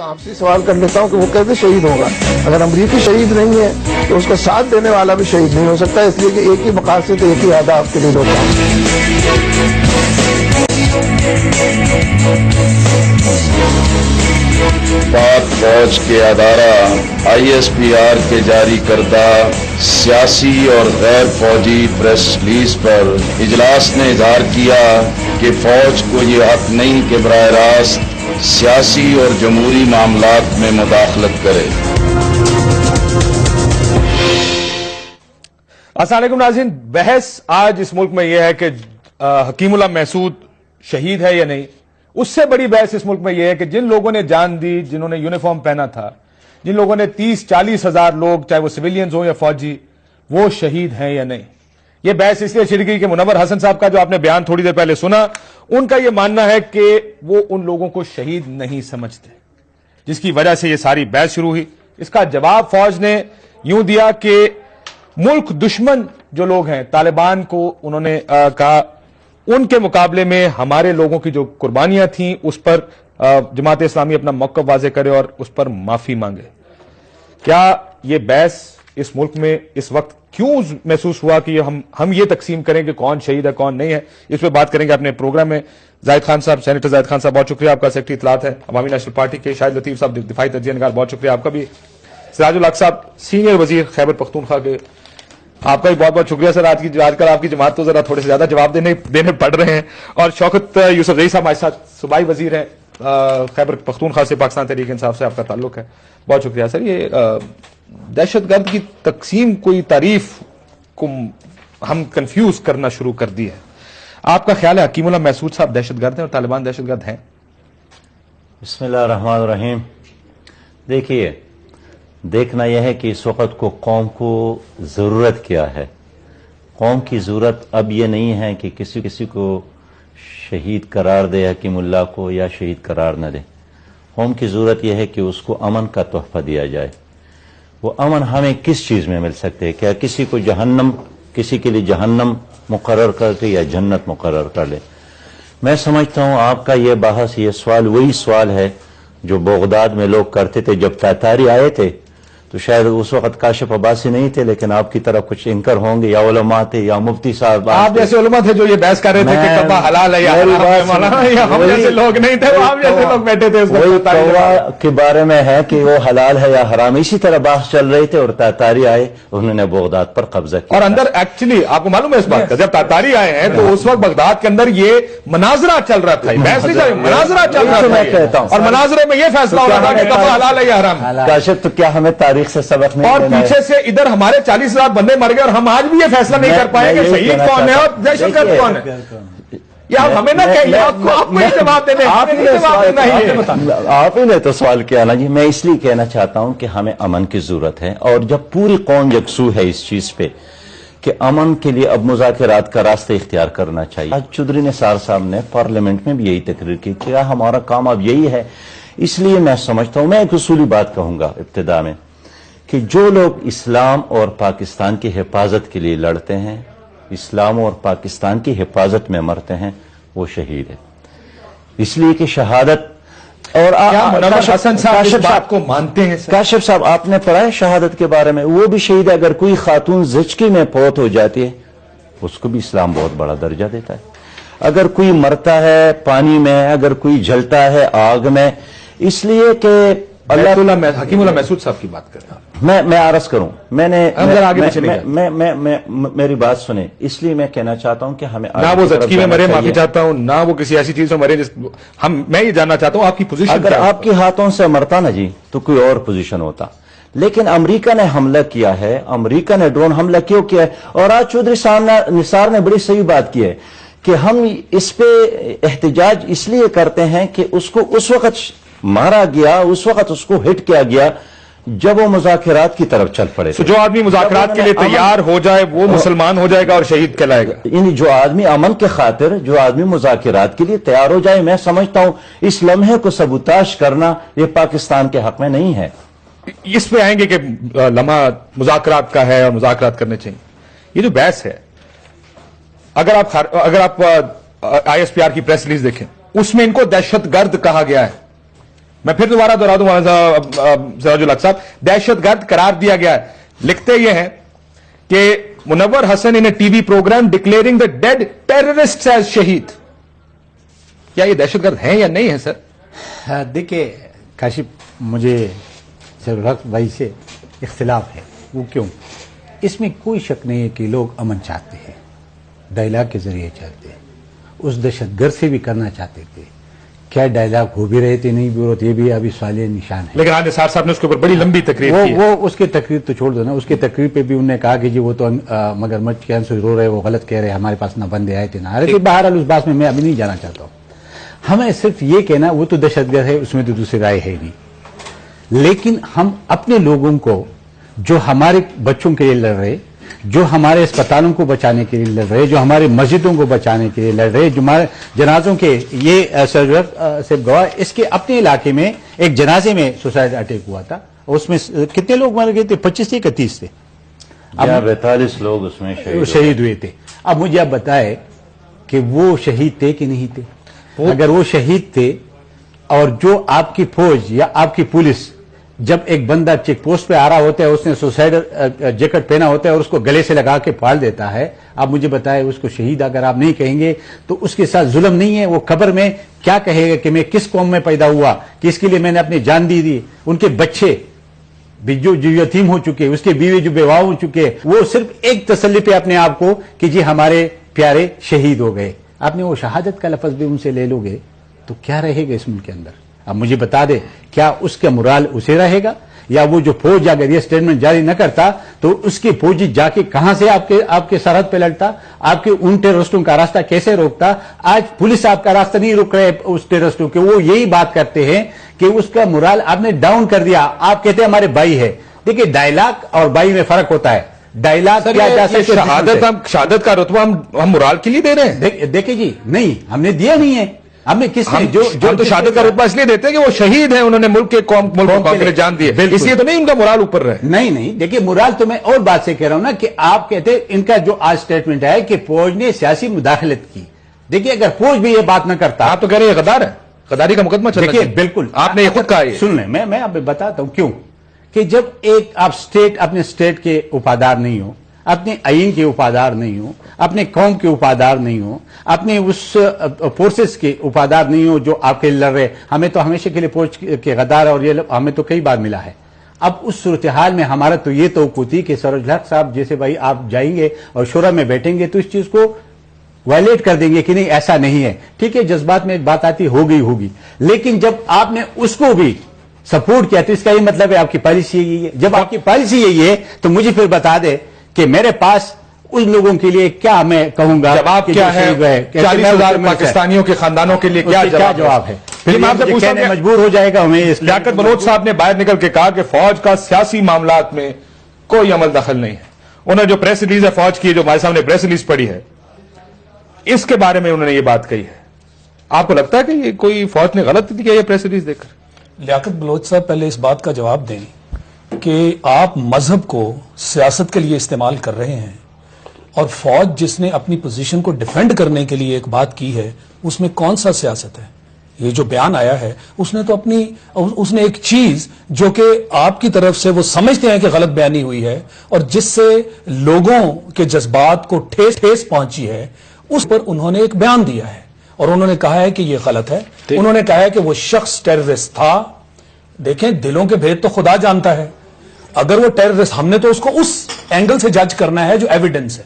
آپ سے سوال کر لیتا ہوں کہ وہ کیسے شہید ہوگا؟ اگر امریکی شہید نہیں ہے تو اس کا ساتھ دینے والا بھی شہید نہیں ہو سکتا، اس لیے کہ ایک ہی مقاصد ایک ہی اہداف کے لیے لوگ پاک فوج کے ادارہ ISPR کے جاری کردہ سیاسی اور غیر فوجی پریس ریلیز پر اجلاس نے اظہار کیا کہ فوج کو یہ حق نہیں کہ براہ راست سیاسی اور جمہوری معاملات میں مداخلت کرے۔ السلام علیکم ناظرین، بحث آج اس ملک میں یہ ہے کہ حکیم اللہ محسود شہید ہے یا نہیں۔ اس سے بڑی بحث اس ملک میں یہ ہے کہ جن لوگوں نے جان دی، جنہوں نے یونیفارم پہنا تھا، جن لوگوں نے 30-40 ہزار لوگ، چاہے وہ سویلینز ہوں یا فوجی، وہ شہید ہیں یا نہیں۔ یہ بحث اس لیے چھڑ گئی کہ منور حسن صاحب کا جو آپ نے بیان تھوڑی دیر پہلے سنا، ان کا یہ ماننا ہے کہ وہ ان لوگوں کو شہید نہیں سمجھتے، جس کی وجہ سے یہ ساری بحث شروع ہوئی۔ اس کا جواب فوج نے یوں دیا کہ ملک دشمن جو لوگ ہیں، طالبان کو انہوں نے کہا ان کے مقابلے میں ہمارے لوگوں کی جو قربانیاں تھیں اس پر جماعت اسلامی اپنا موقف واضح کرے اور اس پر معافی مانگے۔ کیا یہ بحث اس ملک میں اس وقت کیوں محسوس ہوا کہ ہم یہ تقسیم کریں کہ کون شہید ہے کون نہیں ہے؟ اس پہ بات کریں گے اپنے پروگرام میں۔ زاہد خان صاحب، سینیٹر زاہد خان صاحب، بہت شکریہ آپ کا، سیکرٹری اطلاعات ہے عوامی نیشنل پارٹی کے۔ شاہد لطیف صاحب، دفاعی تجزیہ نگار، بہت شکریہ آپ کا بھی۔ سراج الحق صاحب، سینئر وزیر خیبر پختونخوا کے، آپ کا بھی بہت بہت شکریہ سر۔ آج کل آپ کی جماعت تو ذرا تھوڑے سے زیادہ جواب دینے پڑ رہے ہیں۔ اور شوکت یوسف زئی صاحب ہمارے ساتھ صوبائی وزیر ہیں خیبر پختونخوا سے، پاکستان تحریک انصاف سے آپ کا تعلق ہے، بہت شکریہ سر۔ یہ دہشت گرد کی تقسیم کوئی تعریف کو ہم کنفیوز کرنا شروع کر دی ہے۔ آپ کا خیال ہے حکیم اللہ محسود صاحب دہشت گرد ہیں اور طالبان دہشت گرد ہیں؟ بسم اللہ الرحمن الرحیم۔ دیکھیے، دیکھنا یہ ہے کہ اس وقت کو قوم کو ضرورت کیا ہے۔ قوم کی ضرورت اب یہ نہیں ہے کہ کسی کو شہید قرار دے حکیم اللہ کو یا شہید قرار نہ دے۔ قوم کی ضرورت یہ ہے کہ اس کو امن کا تحفہ دیا جائے۔ وہ امن ہمیں کس چیز میں مل سکتے ہیں؟ کیا کسی کے لیے جہنم مقرر کر کے یا جنت مقرر کر لے؟ میں سمجھتا ہوں آپ کا یہ بحث، یہ سوال وہی سوال ہے جو بغداد میں لوگ کرتے تھے جب تاتاری آئے تھے، تو شاید اس وقت کاشف عباسی نہیں تھے، لیکن آپ کی طرف کچھ انکر ہوں گے، یا علماء تھے یا مفتی صاحب۔ آپ جیسے علماء تھے جو یہ بحث کر رہے تھے کہ کعبہ حلال ہے یا حرام ہے مولانا، یا ہم جیسے لوگ نہیں تھے، وہ آپ جیسے لوگ بیٹھے تھے اس وہی وقت کعبہ کے بارے میں ہے کہ وہ حلال ہے یا حرام، اسی طرح بحث چل رہی تھے، اور تاتاری آئے، انہوں نے بغداد پر قبضہ کیا۔ اور اندر ایکچولی آپ کو معلوم ہے اس بات کا، جب تاتاری آئے ہیں تو اس وقت بغداد کے اندر یہ مناظرہ چل رہا تھا، بحث نہیں چل رہی، مناظرہ چل رہا تھا، اور مناظرے میں یہ فیصلہ ہو رہا تھا کہ کعبہ حلال ہے یا حرام ہے۔ کاشف، تو کیا ہمیں تاریخ سے سبق نہیں؟ اور پیچھے سے ادھر ہمارے 40,000 بندے مر گئے اور ہم آج بھی یہ فیصلہ نہیں کر پائے کہ شہید کون ہے اور دہشت گرد کون ہے۔ یا ہمیں نہ کہیے، آپ کو یہ جواب دینے، آپ ہی نے تو سوال کیا نا جی۔ میں اس لیے کہنا چاہتا ہوں کہ ہمیں امن کی ضرورت ہے، اور جب پوری قوم یکسو ہے اس چیز پہ کہ امن کے لیے اب مذاکرات کا راستہ اختیار کرنا چاہیے۔ آج چودھری نثار صاحب نے پارلیمنٹ میں بھی یہی تقریر کی کہ ہمارا کام اب یہی ہے۔ اس لیے میں سمجھتا ہوں، میں ایک اصولی بات کہوں گا ابتدا میں، کہ جو لوگ اسلام اور پاکستان کی حفاظت کے لیے لڑتے ہیں، اسلام اور پاکستان کی حفاظت میں مرتے ہیں، وہ شہید ہے۔ اس لیے کہ شہادت، اور حسن صاحب اس بات کو مانتے ہیں؟ کاشف صاحب، آپ نے پڑھا ہے شہادت کے بارے میں؟ وہ بھی شہید ہے۔ اگر کوئی خاتون زچگی میں فوت ہو جاتی ہے، اس کو بھی اسلام بہت بڑا درجہ دیتا ہے۔ اگر کوئی مرتا ہے پانی میں، اگر کوئی جلتا ہے آگ میں، اس لیے کہ حکیم اللہ محسود صاحب کی بات کر رہا ہوں میں عرض کروں، میری بات سنیں، اس لیے میں کہنا چاہتا ہوں کہ ہمیں نہ وہ زچگی میں مرے، معافی چاہتا ہوں، نہ وہ کسی ایسی چیز میں مرے میں یہ جاننا چاہتا ہوں آپ کی پوزیشن۔ اگر آپ کے ہاتھوں سے مرتا نا جی تو کوئی اور پوزیشن ہوتا، لیکن امریکہ نے حملہ کیا ہے، امریکہ نے ڈرون حملہ کیوں کیا ہے؟ اور آج چودھری نثار نے بڑی صحیح بات کی ہے کہ ہم اس پہ احتجاج اس لیے کرتے ہیں کہ اس کو اس وقت مارا گیا، اس وقت اس کو ہٹ کیا گیا جب وہ مذاکرات کی طرف چل پڑے۔ جو آدمی مذاکرات کے لیے تیار ہو جائے وہ مسلمان ہو جائے گا اور شہید کہلائے گا۔ یعنی جو آدمی امن کے خاطر، جو آدمی مذاکرات کے لیے تیار ہو جائے، میں سمجھتا ہوں اس لمحے کو سبوتاش کرنا یہ پاکستان کے حق میں نہیں ہے۔ اس پہ آئیں گے کہ لمحہ مذاکرات کا ہے اور مذاکرات کرنے چاہیے۔ یہ جو بحث ہے، اگر آپ ISPR کی پریس ریلیز دیکھیں، اس میں ان کو دہشت گرد کہا گیا ہے۔ میں پھر دوبارہ دہرا دوں سراج الحق صاحب، دہشت گرد قرار دیا گیا ہے. لکھتے یہ ہیں کہ Munawar Hassan in A T V program declaring the dead terrorist as شہید. کیا یہ دہشت گرد ہیں یا نہیں ہے سر؟ دیکھیے کاشف، مجھے سراج الحق بھائی سے اختلاف ہے. وہ کیوں؟ اس میں کوئی شک نہیں ہے کہ لوگ امن چاہتے ہیں، ڈائلاگ کے ذریعے چاہتے ہیں. اس دہشت گرد سے بھی کرنا چاہتے تھے. کیا ڈائلاگ ہو بھی رہے تھے نہیں بھی رہے، یہ بھی ابھی سوالیہ نشان ہے. لیکن آج نثار صاحب نے اس کے اوپر بڑی لمبی تقریر کی ہے. وہ اس کی تقریر تو چھوڑ دو نا. اس کی تقریر پہ بھی انہوں نے کہا کہ جی وہ تو مگرمچھ کے سے رو رہے، وہ غلط کہہ رہے، ہمارے پاس نہ بندے آئے تھے نہ آ رہے تھے. بہرحال اس بات میں ابھی نہیں جانا چاہتا ہوں. ہمیں صرف یہ کہنا وہ تو دہشت گرد ہے، اس میں تو دوسری رائے ہے نہیں. لیکن ہم اپنے لوگوں کو جو ہمارے بچوں کے لیے لڑ رہے، جو ہمارے اسپتالوں کو بچانے کے لیے لڑ رہے، جو ہمارے مسجدوں کو بچانے کے لیے لڑ رہے، جو ہمارے جنازوں کے یہ سے گواہ، اس کے اپنے علاقے میں ایک جنازے میں سوسائڈ اٹیک ہوا تھا. اس میں کتنے لوگ مر گئے تھے؟ 25 تھے کہ 30 تھے؟ 42 لوگ اس میں شہید ہوئے تھے. اب مجھے آپ بتائے کہ وہ شہید تھے کہ نہیں تھے؟ اگر وہ شہید تھے اور جو آپ کی فوج یا آپ کی پولیس جب ایک بندہ چیک پوسٹ پہ آ رہا ہوتا ہے، اس نے سوسائڈ جیکٹ پہنا ہوتا ہے اور اس کو گلے سے لگا کے پھاڑ دیتا ہے، آپ مجھے بتائے اس کو شہید اگر آپ نہیں کہیں گے تو اس کے ساتھ ظلم نہیں ہے؟ وہ قبر میں کیا کہے گا کہ میں کس قوم میں پیدا ہوا، کہ اس کے لیے میں نے اپنی جان دی. ان کے بچے جو یتیم ہو چکے، اس کے بیوی جو بیوہ ہو چکے، وہ صرف ایک تسلی پہ اپنے آپ کو کہ جی ہمارے پیارے شہید ہو گئے. آپ نے وہ شہادت کا لفظ بھی ان سے لے لو گے تو کیا رہے گا اس ملک کے اندر؟ اب مجھے بتا دے، کیا اس کا مرال اسے رہے گا؟ یا وہ جو فوج اگر یہ سٹیٹمنٹ جاری نہ کرتا تو اس کی فوجی جا کے کہاں سے آپ کے سرحد پہ لڑتا؟ آپ کے ان ٹیررسٹوں کا راستہ کیسے روکتا؟ آج پولیس آپ کا راستہ نہیں روک رہے اس ٹیررسٹوں کے. وہ یہی بات کرتے ہیں کہ اس کا مرال آپ نے ڈاؤن کر دیا. آپ کہتے ہیں ہمارے بھائی ہے. دیکھیے ڈائلاگ اور بھائی میں فرق ہوتا ہے. ڈائلاگ کیا جا سکتا، شہادت کا رتبہ ہم مرال کے لیے دے رہے ہیں. دیکھیں جی، نہیں ہم نے دیا نہیں ہے. ہم نے کس نے جو تو شہادت کا رتبہ اس لیے دیتے ہیں کہ وہ شہید ہیں، انہوں نے ملک کے لیے جان دی ہے، اس لیے تو نہیں ان کا مرال اوپر رہے. نہیں دیکھیے مرال تو میں اور بات سے کہہ رہا ہوں نا کہ آپ کہتے ہیں ان کا جو آج سٹیٹمنٹ ہے کہ فوج نے سیاسی مداخلت کی. دیکھیے اگر فوج بھی یہ بات نہ کرتا، آپ تو کہہ رہے ہیں غدار ہے، غداری کا مقدمہ چل رہا ہے. بالکل آپ نے یہ خود کہا. سن لیں، میں آپ بتاتا ہوں کیوں. کہ جب ایک آپ اپنے اسٹیٹ کے وفادار نہیں ہو، اپنے آئین کے وفادار نہیں ہو، اپنے قوم کے وفادار نہیں ہو، اپنے اس فورسز کے وفادار نہیں ہو جو آپ کے لڑ رہے. ہمیں تو ہمیشہ کے لیے فوج کے غدار اور یہ ہمیں تو کئی بار ملا ہے. اب اس صورتحال میں ہمارا تو یہ توقع تھی کہ سراج الحق صاحب جیسے بھائی آپ جائیں گے اور شورا میں بیٹھیں گے تو اس چیز کو وائلیٹ کر دیں گے کہ نہیں ایسا نہیں ہے. ٹھیک ہے، جذبات میں بات آتی ہوگی، لیکن جب آپ نے اس کو بھی سپورٹ کیا تو اس کا یہ مطلب ہے آپ کی پالیسی یہی ہے. جب آپ کی پالیسی یہی ہے تو مجھے پھر بتا دے کہ میرے پاس ان لوگوں کے لیے کیا میں کہوں گا. جواب کیا ہے 40,000 پاکستانیوں کے خاندانوں کے لیے کیا جواب ہے؟ پھر میں آپ سے پوچھتا ہوں، مجبور ہو جائے گا ہمیں. لیاقت بلوچ صاحب نے باہر نکل کے کہا کہ فوج کا سیاسی معاملات میں کوئی عمل دخل نہیں ہے. انہوں نے جو پریس ریلیز ہے فوج کی، جو ہمارے سامنے پریس ریلیز پڑھی ہے، اس کے بارے میں انہوں نے یہ بات کہی ہے. آپ کو لگتا ہے کہ یہ کوئی فوج نے غلط کیا یہ پریس ریلیز دے کر؟ لیاقت بلوچ صاحب پہلے اس بات کا جواب دیں کہ آپ مذہب کو سیاست کے لیے استعمال کر رہے ہیں، اور فوج جس نے اپنی پوزیشن کو ڈیفینڈ کرنے کے لیے ایک بات کی ہے، اس میں کون سا سیاست ہے؟ یہ جو بیان آیا ہے اس نے تو اس نے ایک چیز جو کہ آپ کی طرف سے وہ سمجھتے ہیں کہ غلط بیانی ہوئی ہے اور جس سے لوگوں کے جذبات کو ٹھیس پہنچی ہے، اس پر انہوں نے ایک بیان دیا ہے اور انہوں نے کہا ہے کہ یہ غلط ہے. انہوں نے کہا ہے کہ وہ شخص ٹیررسٹ تھا. دیکھیں دلوں کے بھید تو خدا جانتا ہے. اگر وہ ٹیررسٹ، ہم نے تو اس کو اس اینگل سے جج کرنا ہے جو ایویڈنس ہے.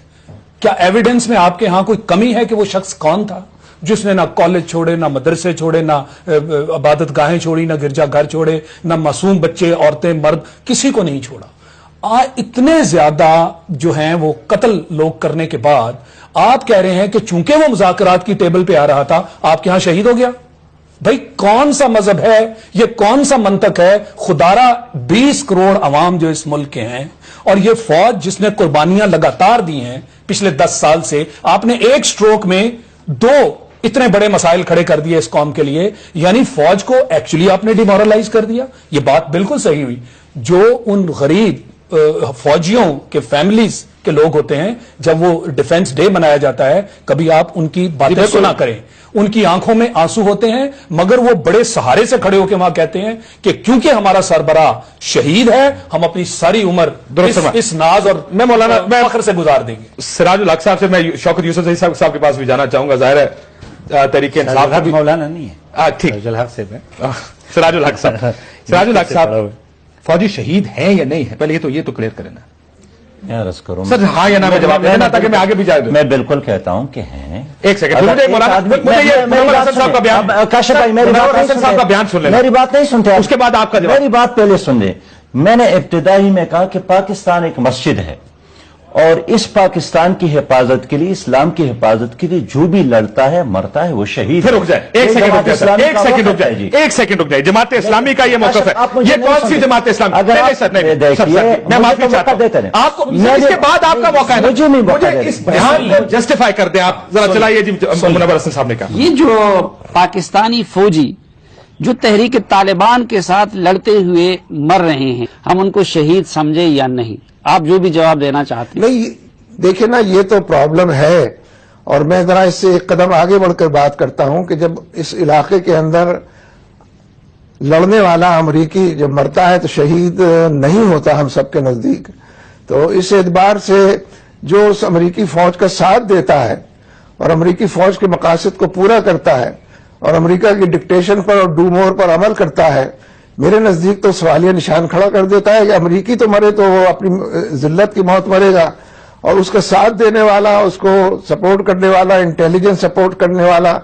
کیا ایویڈنس میں آپ کے ہاں کوئی کمی ہے کہ وہ شخص کون تھا جس نے نہ کالج چھوڑے، نہ مدرسے چھوڑے، نہ عبادت گاہیں چھوڑی، نہ گرجا گھر چھوڑے، نہ معصوم بچے، عورتیں، مرد، کسی کو نہیں چھوڑا. اتنے زیادہ جو ہیں وہ قتل لوگ کرنے کے بعد آپ کہہ رہے ہیں کہ چونکہ وہ مذاکرات کی ٹیبل پہ آ رہا تھا آپ کے ہاں شہید ہو گیا. بھائی کون سا مذہب ہے یہ؟ کون سا منطق ہے؟ خدارہ 20 کروڑ عوام جو اس ملک کے ہیں اور یہ فوج جس نے قربانیاں لگاتار دی ہیں پچھلے 10 سال سے، آپ نے ایک سٹروک میں 2 اتنے بڑے مسائل کھڑے کر دیے اس قوم کے لیے. یعنی فوج کو ایکچولی آپ نے ڈیمورلائز کر دیا. یہ بات بالکل صحیح ہوئی. جو ان غریب فوجیوں کے فیملیز کے لوگ ہوتے ہیں، جب وہ ڈیفنس ڈے منایا جاتا ہے کبھی آپ ان کی باتیں سنا کریں، ان کی آنکھوں میں آنسو ہوتے ہیں، مگر وہ بڑے سہارے سے کھڑے ہو کے وہاں کہتے ہیں کہ کیونکہ ہمارا سربراہ شہید ہے ہم اپنی ساری عمر اس ناز اور میں مولانا میں فخر سے گزار دیں گے۔ سراج الحق صاحب سے میں شوکت یوسف صاحب کے پاس بھی جانا چاہوں گا، ظاہر ہے تحریک انصاف کا بھی مولانا نہیں ہے، ٹھیک سراج الحق سے میں سراج الحق صاحب، سراج الحق صاحب فوجی شہید ہیں یا نہیں ہے، پہلے یہ تو کلیئر کریں نا عرض کروں سر، ہاں یا نا میں جواب دینا تاکہ میں آگے بھی جا دوں۔ میں بالکل کہتا ہوں کہ ہیں۔ ایک سیکنڈ مجھے یہ منور حسن صاحب کا بیان، کاشف بھائی منور حسن صاحب کا بیان سن لینا، میری بات نہیں سنتے، اس کے بعد آپ کا جواب۔ میری بات پہلے سن لیں۔ میں نے ابتدائی میں کہا کہ پاکستان ایک مسجد ہے اور اس پاکستان کی حفاظت کے لیے، اسلام کی حفاظت کے لیے جو بھی لڑتا ہے مرتا ہے وہ شہید پھر رک جائے، ایک سیکنڈ رک جائے، ایک سیکنڈ رک جائے، ایک سیکنڈ رک جائے۔ جماعت اسلامی کا یہ موقف ہے، یہ کون سی جماعت اسلامی؟ نہیں سر، نہیں، میں معافی چاہتا ہوں، آپ کو اس کے بعد آپ کا موقع ہے، مجھے اس بیان کو جسٹیفائی کر دیں آپ ذرا، چلائیے جی منور حسن صاحب نے کہا۔ یہ جو پاکستانی فوجی جو تحریک طالبان کے ساتھ لڑتے ہوئے مر رہے ہیں، ہم ان کو شہید سمجھے یا نہیں؟ آپ جو بھی جواب دینا چاہتے ہیں۔ نہیں دیکھیں نا، یہ تو پرابلم ہے، اور میں ذرا اس سے ایک قدم آگے بڑھ کر بات کرتا ہوں کہ جب اس علاقے کے اندر لڑنے والا امریکی جب مرتا ہے تو شہید نہیں ہوتا ہم سب کے نزدیک، تو اس اعتبار سے جو اس امریکی فوج کا ساتھ دیتا ہے اور امریکی فوج کے مقاصد کو پورا کرتا ہے اور امریکہ کی ڈکٹیشن پر اور ڈو مور پر عمل کرتا ہے، میرے نزدیک تو سوالیہ نشان کھڑا کر دیتا ہے کہ امریکی تو مرے تو وہ اپنی ذلت کی موت مرے گا، اور اس کا ساتھ دینے والا، اس کو سپورٹ کرنے والا، انٹیلیجنس سپورٹ کرنے والا،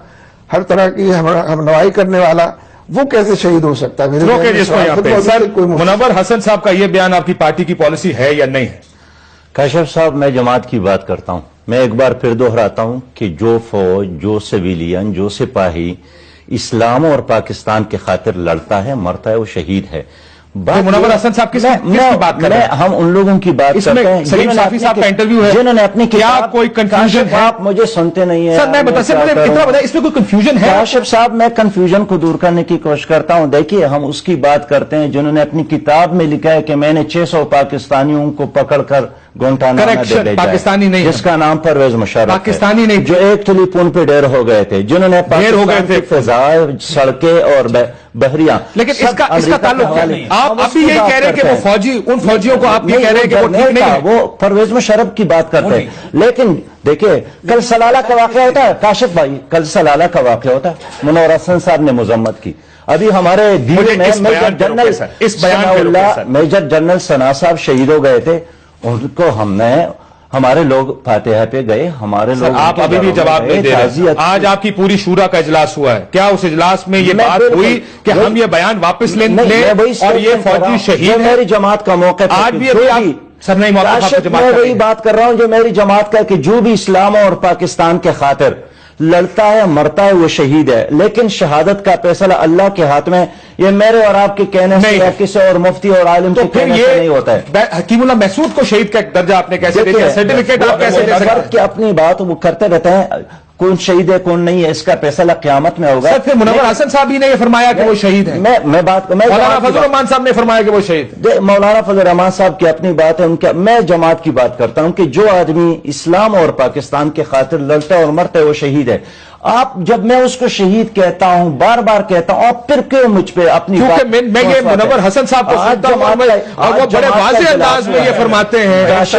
ہر طرح کی ہمنوائی کرنے والا، وہ کیسے شہید ہو سکتا ہے؟ میرے روکے جس کو یہاں پہ سر، کوئی منور حسن صاحب کا یہ بیان آپ کی پارٹی کی پالیسی ہے یا نہیں ہے؟ کاشف صاحب، میں جماعت کی بات کرتا ہوں، میں ایک بار پھر دہراتا ہوں کہ جو فوج، جو سویلین، جو سپاہی اسلام اور پاکستان کے خاطر لڑتا ہے مرتا ہے وہ شہید ہے۔ منور حسن صاحب کس کی بات کر رہے ہیں؟ ہم ان لوگوں کی بات اس میں کرتے ہیں سلیم صافی صاحب کا انٹرویو ہے، جنہوں نے اپنی کیا کوئی کنفیوژن ہے؟ آپ مجھے سنتے نہیں ہیں سر میں اتنا بتائیں، اس میں کوئی کنفیوژن ہے؟ کاشف صاحب، میں کنفیوژن کو دور کرنے کی کوشش کرتا ہوں۔ دیکھیے، ہم اس کی بات کرتے ہیں جنہوں نے اپنی کتاب میں لکھا ہے کہ میں نے 600 پاکستانیوں کو پکڑ کر گوانتانامو میں دے بھیجا، پاکستانی نہیں، جس کا نام پرویز مشرف ہے، پاکستانی نہیں، جو ایک ٹلی پون پہ ڈیر ہو گئے تھے، جنہوں نے پاکستان کی فضائیں، سڑکیں اور بحریاں، لیکن اس کا تعلق کیا نہیں؟ آپ ابھی یہی کہہ رہے ہیں کہ وہ فوجی، ان فوجیوں کو آپ یہ کہہ رہے ہیں کہ وہ ٹھیک نہیں ہے، وہ پرویز مشرف کی بات کرتے ہیں۔ لیکن دیکھیں، کل سلالہ کا واقعہ ہوتا ہے کاشف بھائی، کل سلالہ کا واقعہ ہوتا ہے، منور حسن صاحب نے مذمت کی۔ ابھی ہمارے دین میں میجر جنرل ثنا صاحب شہید ہو گئے تھے، ان کو ہم نے، ہمارے لوگ فاتحہ پہ گئے، ہمارے لوگ، آپ ابھی بھی جواب نہیں دے رہے۔ آج آپ کی پوری شورا کا اجلاس ہوا ہے، کیا اس اجلاس میں یہ بات ہوئی کہ ہم یہ بیان واپس لیں اور یہ فوجی شہید ہے؟ میری جماعت کا موقع آج بھی سر نہیں، میں وہی بات کر رہا ہوں جو میری جماعت کا، کہ جو بھی اسلام اور پاکستان کے خاطر لڑتا ہے مرتا ہے وہ شہید ہے، لیکن شہادت کا فیصلہ اللہ کے ہاتھ میں، یہ میرے اور آپ کے کہنے سے یا کسی اور مفتی اور عالم کے کہنے سے نہیں ہوتا ہے۔ حکیم اللہ محسود کو شہید کا درجہ آپ نے کیسے دے دیا؟ سرٹیفکیٹ آپ کیسے دے سکتے ہیں؟ کہ اپنی بات وہ کرتے رہتے ہیں، کون شہید ہے کون نہیں ہے، اس کا فیصلہ قیامت میں ہوگا۔ سر پھر منور حسن صاحب ہی نے یہ فرمایا کہ وہ شہید ہے، مولانا فضل الرحمان صاحب نے فرمایا کہ وہ شہید ہے۔ مولانا فضل الرحمان صاحب کی اپنی بات ہے، ان کا، میں جماعت کی بات کرتا ہوں کہ جو آدمی اسلام اور پاکستان کے خاطر لڑتا ہے اور مرتا ہے وہ شہید ہے۔ آپ، جب میں اس کو شہید کہتا ہوں، بار بار کہتا ہوں، آپ پھر کیوں مجھ پہ اپنی بات؟ کیونکہ میں یہ منور حسن صاحب کو سنتا ہوں اور وہ بڑے واضح انداز میں یہ فرماتے ہیں۔ ایک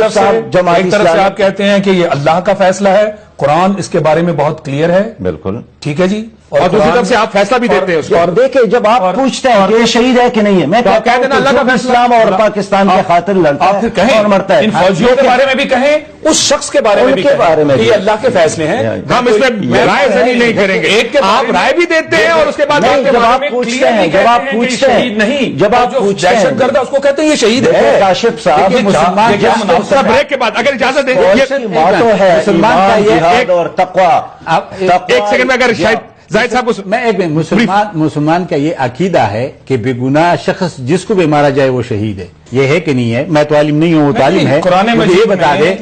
طرف سے آپ کہتے ہیں کہ یہ اللہ کا فیصلہ ہے، قرآن اس کے بارے میں بہت کلیئر ہے، بالکل ٹھیک ہے جی، اور دوسری طرف سے آپ فیصلہ بھی دیتے ہیں اس کو۔ اور دیکھیں، جب آپ پوچھتے ہیں کہ یہ شہید ہے کہ نہیں ہے، میں کہتا ہوں کہ اللہ کا اسلام اور پاکستان کے خاطر لڑتا ہے اور مرتا ہے۔ ان فوجیوں کے بارے میں بھی کہیں، اس شخص کے بارے میں بھی کہیں، یہ اللہ کے فیصلے ہیں، ہم اس میں رائے زنی نہیں کریں گے۔ آپ رائے بھی دیتے ہیں اور اس کے بعد جب آپ پوچھتے ہیں، جب آپ پوچھتے ہیں، نہیں، جب آپ پوچھتے ہیں، دہشت گرد اس کو کہتے ہیں یہ شہید ہے۔ کاشف صاحب، بریک کے بعد اگر اجازت دیں، باتوں ہے مسلمان کا جہاد اور تقوی۔ ایک سیکنڈ میں اگر شاید زاہد صاحب کو میں ایک مسلمان کا یہ عقیدہ ہے کہ بے گناہ شخص جس کو بھی مارا جائے وہ شہید ہے، یہ ہے کہ نہیں ہے؟ میں تو عالم نہیں ہوں، وہ تعلیم ہے، مجھے یہ بتا دے۔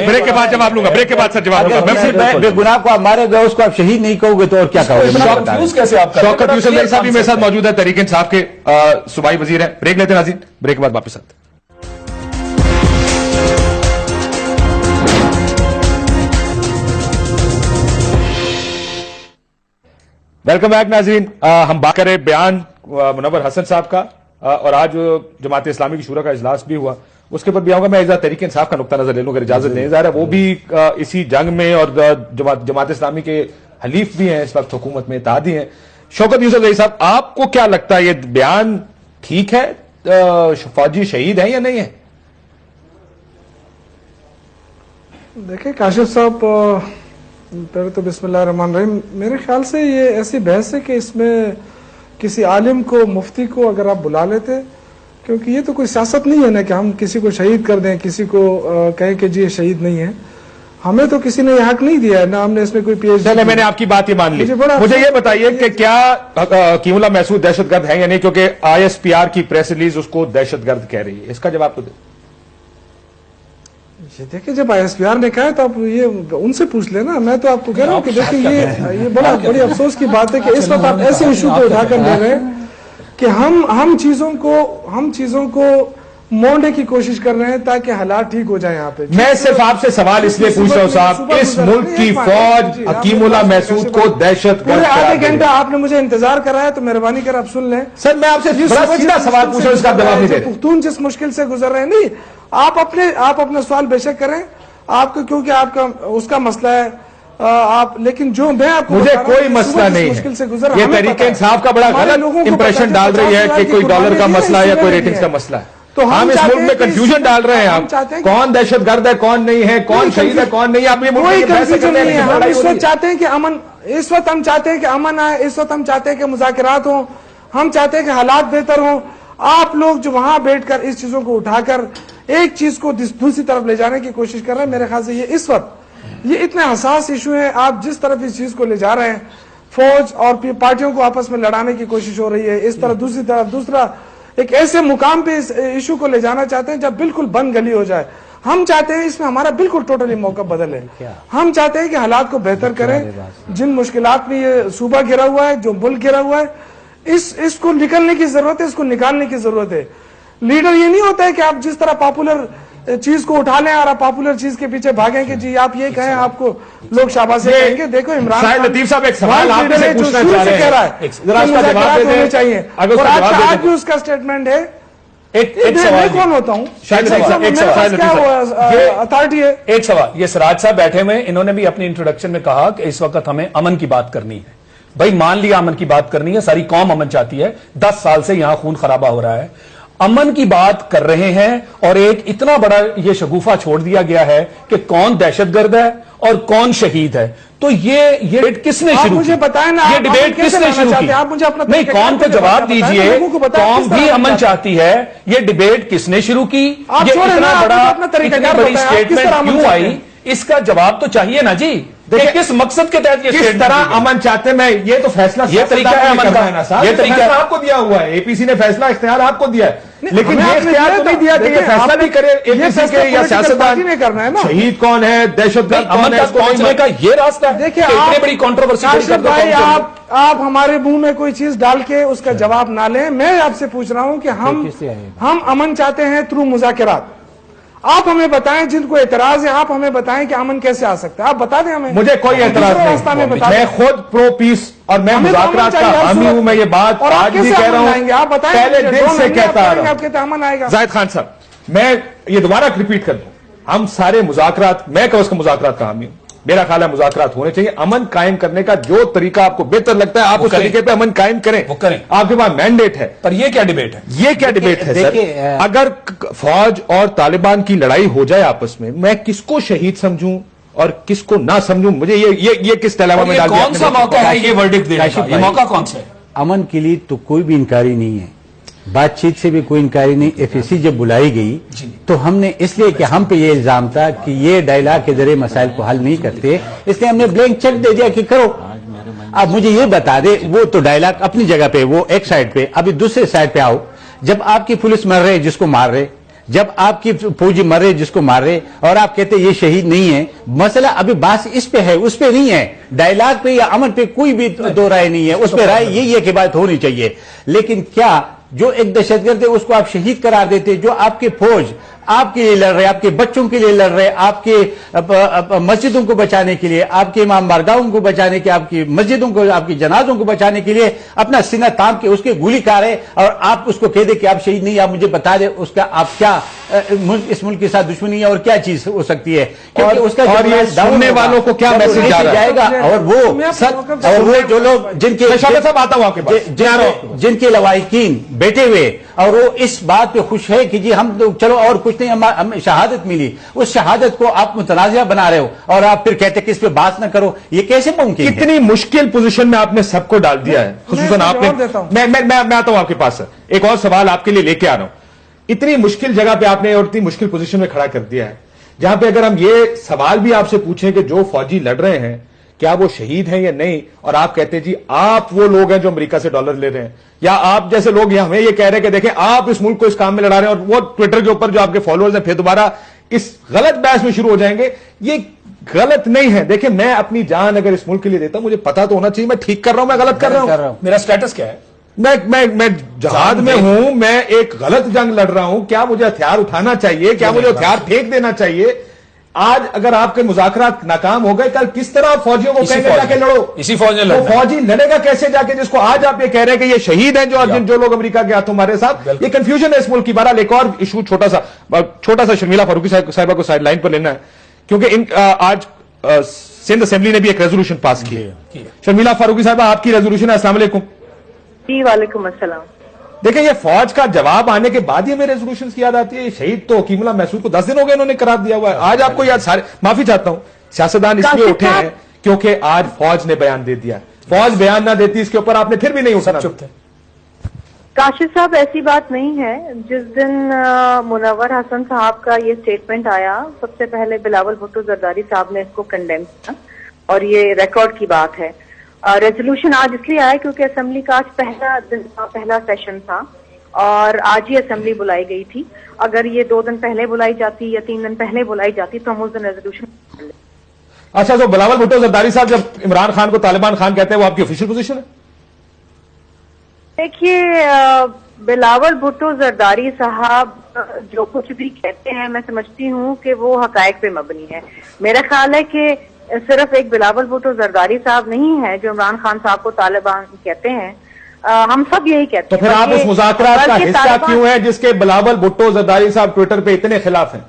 بریک کے بعد جواب لوں گا، بریک کے بعد سر جواب لوں گا۔ بے گناہ کو آپ مارے گئے، اس کو آپ شہید نہیں کہو گے تو اور کیا کہو گے؟ شوکت یوسف صاحب بھی میرے ساتھ موجود ہے، تحریک انصاف کے صوبائی وزیر ہیں۔ بریک لیتے ہیں ناظرین، بریک کے بعد واپس آتے ہیں۔ ویلکم بیک ناظرین. ہم بات کریں بیان منور حسن صاحب کا اور آج جماعت اسلامی کی شورا کا اجلاس بھی ہوا, اس کے اوپر بھی آؤں گا. میں ایک تحریک انصاف کا نقطہ نظر لے لوں اگر اجازت دیں. ظاہر ہے وہ بھی اسی جنگ میں اور جماعت اسلامی کے حلیف بھی ہیں, اس وقت حکومت میں اتحادی ہیں. شوکت یوسف زئی صاحب, آپ کو کیا لگتا ہے یہ بیان ٹھیک ہے, فوجی شہید ہیں یا نہیں ہے؟ دیکھیں کاشف صاحب, پہلے تو بسم اللہ الرحمن الرحیم. میرے خیال سے یہ ایسی بحث ہے کہ اس میں کسی عالم کو, مفتی کو اگر آپ بلا لیتے, کیونکہ یہ تو کوئی سیاست نہیں ہے نا کہ ہم کسی کو شہید کر دیں, کسی کو کہیں کہ جی یہ شہید نہیں ہے. ہمیں تو کسی نے یہ حق نہیں دیا ہے, نہ ہم نے اس میں کوئی PhD. چلے میں نے آپ کی بات یہ مان لی. مجھے یہ بتائیے کہ کیا حکیم اللہ محسود دہشت گرد ہے یا نہیں, کیونکہ ISPR کی پریس ریلیز اس کو دہشت گرد کہہ رہی ہے. اس کا جواب تو دیں. یہ دیکھیں جب ISPR نے کہا ہے تو آپ یہ ان سے پوچھ لینا. میں تو آپ کو کہہ رہا ہوں کہ دیکھیں یہ بڑی افسوس کی بات ہے کہ اس وقت آپ ایسے ایشو کو اٹھا کر لے رہے ہیں کہ ہم چیزوں کو مونڈنے کی کوشش کر رہے ہیں تاکہ حالات ٹھیک ہو جائیں. یہاں پہ میں صرف آپ سے سوال اس لیے پوچھ رہا ہوں صاحب, اس ملک کی فوج حکیم اللہ محسود کو دہشت گرد آدھے گھنٹہ آپ نے مجھے انتظار کرایا تو مہربانی کر آپ سن لیں. سر میں آپ سے سیدھا سوال پوچھ رہا ہوں, اس کا جواب نہیں دے رہے. پختون جس مشکل سے گزر رہے ہیں, نہیں آپ اپنا سوال بے شک کریں, آپ کو کیونکہ آپ کا اس کا مسئلہ ہے آپ, لیکن جو میں آپ کو مجھے کوئی مسئلہ نہیں ہے. یہ تحریک انصاف کا بڑا غلط امپریشن ڈال رہی ہے کہ کوئی ڈالر کا مسئلہ ہے یا کوئی ریٹنگز کا مسئلہ ہے. تو ہم اس ملک میں کنفیوژن ڈال رہے ہیں. آپ کون دہشت گرد ہے, کون نہیں ہے, کون شہید ہے, کون نہیں ہے, آپ یہ کوئی کنفیوژن نہیں ہے. ہم اس وقت چاہتے ہیں کہ امن, اس وقت ہم چاہتے ہیں کہ امن آئے, اس وقت ہم چاہتے ہیں کہ مذاکرات ہوں, ہم چاہتے ہیں کہ حالات بہتر ہوں. آپ لوگ جو وہاں بیٹھ کر اس چیزوں کو اٹھا کر ایک چیز کو دوسری طرف لے جانے کی کوشش کر رہے ہیں, میرے خیال سے یہ اس وقت یہ اتنے حساس ایشو ہے. آپ جس طرف اس چیز کو لے جا رہے ہیں, فوج اور پارٹیوں کو آپس میں لڑانے کی کوشش ہو رہی ہے, اس طرح دوسری طرف دوسرا ایک ایسے مقام پہ اس ایشو کو لے جانا چاہتے ہیں جب بالکل بند گلی ہو جائے. ہم چاہتے ہیں اس میں ہمارا بالکل ٹوٹلی موقع بدل ہے. ہم چاہتے ہیں کہ حالات کو بہتر کریں. جن مشکلات میں یہ صوبہ گھرا ہوا ہے, جو ملک گھرا ہوا ہے, اس کو نکلنے کی ضرورت ہے, اس کو نکالنے کی ضرورت ہے. لیڈر یہ نہیں ہوتا ہے کہ آپ جس طرح پاپولر چیز کو اٹھا لیں اور آپ پاپولر چیز کے پیچھے بھاگیں کہ جی آپ یہ کہیں, آپ کو لوگ شاباشی کہیں گے. دیکھو عمران شاہد لطیف صاحب ایک سوال آپ سے پوچھنا چاہ رہے ہیں, ذرا اس کا جواب دے دیں. چاہیے اگر اس کا جواب دے آج دیں. بھی اس کا اسٹیٹمنٹ ہے. میں کون ہوتا ہوں, اتھارٹی ہے. ایک سوال, یہ سراج صاحب بیٹھے ہوئے, انہوں نے بھی اپنی انٹروڈکشن میں کہا کہ اس وقت ہمیں امن کی بات کرنی ہے. بھائی مان لیا امن کی بات کرنی ہے, ساری قوم امن چاہتی ہے, 10 سال سے یہاں خون خرابہ ہو رہا ہے, امن کی بات کر رہے ہیں, اور ایک اتنا بڑا یہ شگوفہ چھوڑ دیا گیا ہے کہ کون دہشت گرد ہے اور کون شہید ہے. تو یہ ڈیبیٹ کس نے شروع مجھے بتائیں نا, یہ ڈیبیٹ کس نے شروع کی؟ آپ مجھے اپنا نہیں, قوم کو جواب دیجئے, قوم بھی امن چاہتی ہے, یہ ڈیبیٹ کس نے شروع کی, یہ اتنا بڑی اسٹیٹمنٹ کیوں آئی, اس کا جواب تو چاہیے نا جی. کس مقصد کے تحت یہ کس طرح امن چاہتے ہیں, میں یہ تو فیصلہ یہ طریقہ ہے امن کا, یہ طریقہ آپ کو دیا ہوا ہے, APC نے فیصلہ اختیار آپ کو دیا ہے, لیکن یہ اختیار تو نہیں دیا کہ یہ فیصلہ نہیں کرے APC کے یا سیاستدان شہید کون ہے, دہشت گرد امن تک پہنچنے کا یہ راستہ ہے. دیکھیں اتنی بڑی کنٹروورسی بھائی, آپ ہمارے منہ میں کوئی چیز ڈال کے اس کا جواب نہ لیں. میں آپ سے پوچھ رہا ہوں کہ ہم امن چاہتے ہیں تھرو مذاکرات. آپ ہمیں بتائیں, جن کو اعتراض ہے آپ ہمیں بتائیں کہ امن کیسے آ سکتا ہے, آپ بتا دیں ہمیں. مجھے کوئی اعتراض نہیں, میں خود پرو پیس اور میں مذاکرات کا حامی ہوں. میں یہ بات آج بھی کہہ رہا ہوں, پہلے دن سے کہتا آ رہا ہوں. زاہد خان صاحب, میں یہ دوبارہ ریپیٹ کر دوں, ہم سارے مذاکرات, میں کہ اس کا مذاکرات کا حامی ہوں. میرا خیال ہے مذاکرات ہونے چاہیے. امن قائم کرنے کا جو طریقہ آپ کو بہتر لگتا ہے آپ اس طریقے پہ امن قائم کریں, آپ کے پاس مینڈیٹ ہے. پر یہ کیا ڈیبیٹ ہے, یہ کیا ڈیبیٹ ہے سر؟ اگر فوج اور طالبان کی لڑائی ہو جائے آپس میں کس کو شہید سمجھوں اور کس کو نہ سمجھوں, مجھے یہ کس ڈائلاما میں ڈال دیا. کون سا موقع ہے یہ ورڈکٹ دینے کا, یہ موقع کون سا ہے؟ امن کے لیے تو کوئی بھی انکاری نہیں ہے, بات چیت سے بھی کوئی انکاری نہیں. FAC جب بلائی گئی تو ہم نے اس لیے کہ ہم پہ یہ الزام تھا کہ یہ ڈائلاگ کے ذریعے مسائل کو حل نہیں کرتے, اس لیے ہم نے بلینک چیک دے دیا کہ کرو. اب مجھے یہ بتا دے, وہ تو ڈائلاگ اپنی جگہ پہ, وہ ایک سائڈ پہ, ابھی دوسرے سائڈ پہ آؤ. جب آپ کی پولیس مر رہے جس کو مار رہے, جب آپ کی فوجی مر رہے جس کو مار رہے, اور آپ کہتے یہ شہید نہیں ہے, مسئلہ ابھی بات اس پہ ہے, اس پہ نہیں ہے. ڈائلاگ پہ یا امن پہ کوئی بھی دو رائے نہیں ہے, اس پہ رائے یہی ہے کہ بات ہونی چاہیے. لیکن کیا جو ایک دہشت گرد ہے اس کو آپ شہید قرار دیتے, جو آپ کے فوج آپ کے لیے لڑ رہے, آپ کے بچوں کے لیے لڑ رہے, آپ کے مسجدوں کو بچانے کے لیے, آپ کے امام بارگاہوں کو بچانے کے, آپ کی مسجدوں کو, آپ کی جنازوں کو بچانے کے لیے اپنا سینہ تام کے اس کے گولی کھا رہے, اور آپ اس کو کہہ دیں کہ آپ شہید نہیں, آپ مجھے بتا دیں اس کا آپ کیا اس ملک کے ساتھ دشمنی ہے اور کیا چیز ہو سکتی ہے, کیونکہ اس کا اور یہ سننے والوں کو کیا میسج جا رہا ہے جائے گا. اور وہ جو لوگ جن کے صاحب آتا ہوں آپ کے پاس, جن کے لواحقین بیٹھے ہوئے اور وہ اس بات پہ خوش ہے کہ جی ہم چلو اور کچھ نہیں, ہمیں شہادت ملی, اس شہادت کو آپ متنازعہ بنا رہے ہو اور آپ پھر کہتے کہ اس پہ بات نہ کرو, یہ کیسے ممکن ہے؟ کتنی مشکل پوزیشن میں آپ نے سب کو ڈال دیا ہے, خصوصاً آپ نے. میں آتا ہوں آپ کے پاس, ایک اور سوال آپ کے لیے لے کے آ رہا ہوں. اتنی مشکل جگہ پہ آپ نے اور اتنی مشکل پوزیشن میں کھڑا کر دیا ہے, جہاں پہ اگر ہم یہ سوال بھی آپ سے پوچھیں کہ جو فوجی لڑ رہے ہیں کیا وہ شہید ہیں یا نہیں, اور آپ کہتے ہیں جی آپ وہ لوگ ہیں جو امریکہ سے ڈالر لے رہے ہیں, یا آپ جیسے لوگ ہمیں یہ کہہ رہے ہیں کہ دیکھیں آپ اس ملک کو اس کام میں لڑا رہے ہیں, اور وہ ٹویٹر کے اوپر جو آپ کے فالوورز ہیں پھر دوبارہ اس غلط بحث میں شروع ہو جائیں گے. یہ غلط نہیں ہے. دیکھیں میں اپنی جان اگر اس ملک کے لیے دیتا ہوں, مجھے پتا تو ہونا چاہیے میں ٹھیک کر رہا ہوں, میں غلط کر رہا ہوں, میرا سٹیٹس کیا ہے, میں جہاد میں ہوں, میں ایک غلط جنگ لڑ رہا ہوں, کیا مجھے ہتھیار اٹھانا چاہیے, کیا مجھے ہتھیار پھینک دینا چاہیے؟ آج اگر آپ کے مذاکرات ناکام ہو گئے, کل کس طرح فوجیوں کو کہیں گے جا کے لڑو؟ اسی فوج نے وہ فوجی لڑے گا کیسے جا کے جس کو آج آپ یہ کہہ رہے ہیں کہ یہ شہید ہیں جو لوگ امریکہ کے ہاتھوں ہمارے ساتھ؟ یہ کنفیوژن ہے اس ملک کی. بہرحال ایک اور ایشو چھوٹا سا شرمیلا فاروقی صاحبہ کو سائڈ لائن پر لینا ہے, کیونکہ آج سندھ اسمبلی نے بھی ایک ریزولوشن پاس کی ہے. شرمیلا فاروقی صاحبہ آپ کی ریزولوشن ہے. السلام علیکم. جی وعلیکم السلام. دیکھیں یہ فوج کا جواب آنے کے بعد ہی ہمیں ریزولوشن کی یاد آتی ہے. یہ شہید تو حکیم اللہ محسود کو 10 دن ہو گئے انہوں نے قرار دیا ہوا ہے. آج آپ کو یاد سارے, معافی چاہتا ہوں, سیاستدان اس لیے اٹھے ہیں کیونکہ آج فوج نے بیان دے دیا. فوج بیان نہ دیتی اس کے اوپر آپ نے پھر بھی نہیں اٹھنا. چپ تھے. کاشف صاحب ایسی بات نہیں ہے. جس دن منور حسن صاحب کا یہ سٹیٹمنٹ آیا, سب سے پہلے بلاول بھٹو زرداری صاحب نے اس کو کنڈیم کیا, اور یہ ریکارڈ کی بات ہے. ریزولوشن آج اس لیے آیا کیونکہ اسمبلی کا آج پہلا سیشن تھا اور آج ہی اسمبلی بلائی گئی تھی. اگر یہ 2 دن پہلے بلائی جاتی یا 3 دن پہلے بلائی جاتی تو ہم اس دن ریزولوشن. اچھا, تو بلاول بھٹو زرداری صاحب جب عمران خان کو طالبان خان کہتے ہیں وہ آپ کی آفیشیل پوزیشن ہے؟ دیکھیے بلاول بھٹو زرداری صاحب جو کچھ بھی کہتے ہیں میں سمجھتی ہوں کہ وہ حقائق پہ مبنی ہے. میرا خیال ہے کہ صرف ایک بلاول بھٹو زرداری صاحب نہیں ہے جو عمران خان صاحب کو طالبان کہتے ہیں, ہم سب یہی کہتے ہیں. تو پھر آپ اس مذاکرات کا حصہ کیوں ہیں جس کے بلاول بھٹو زرداری صاحب ٹویٹر پہ اتنے خلاف ہیں؟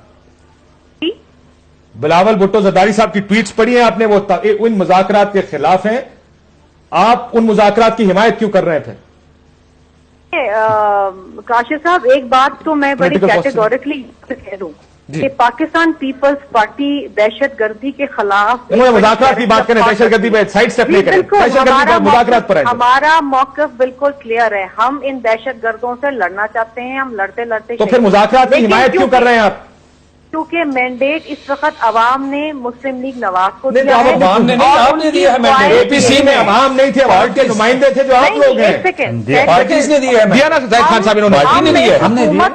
بلاول بھٹو زرداری صاحب کی ٹویٹس پڑھی ہیں آپ نے, وہ ان مذاکرات کے خلاف ہیں, آپ ان مذاکرات کی حمایت کیوں کر رہے تھے؟ کاشف صاحب ایک بات تو میں بڑی کیٹیگوریکلی کہہ دوں کہ پاکستان پیپلز پارٹی دہشت گردی کے خلاف مذاکرات کی بات کریں, دہشت گردی پہ سائڈ اسٹیپ لے کریں, دہشت گردی پر مذاکرات پر ہمارا موقف بالکل کلیئر ہے. ہم ان دہشت گردوں سے لڑنا چاہتے ہیں, ہم لڑتے لڑتے. تو پھر مذاکرات کی حمایت کیوں کر رہے ہیں آپ؟ کیونکہ مینڈیٹ اس وقت عوام نے مسلم لیگ نواز کو دیا ہے. عوام نے نہیں, آپ نے دیا ہے مینڈیٹ. اے پی سی میں عوام نہیں تھے, عوام کے نمائندے تھے جو آپ لوگ ہیں. پارٹیز نے دیا ہے, دیا نا زاہد خان صاحب, انہوں نے پارٹی نے دیا, ہم نے دیا,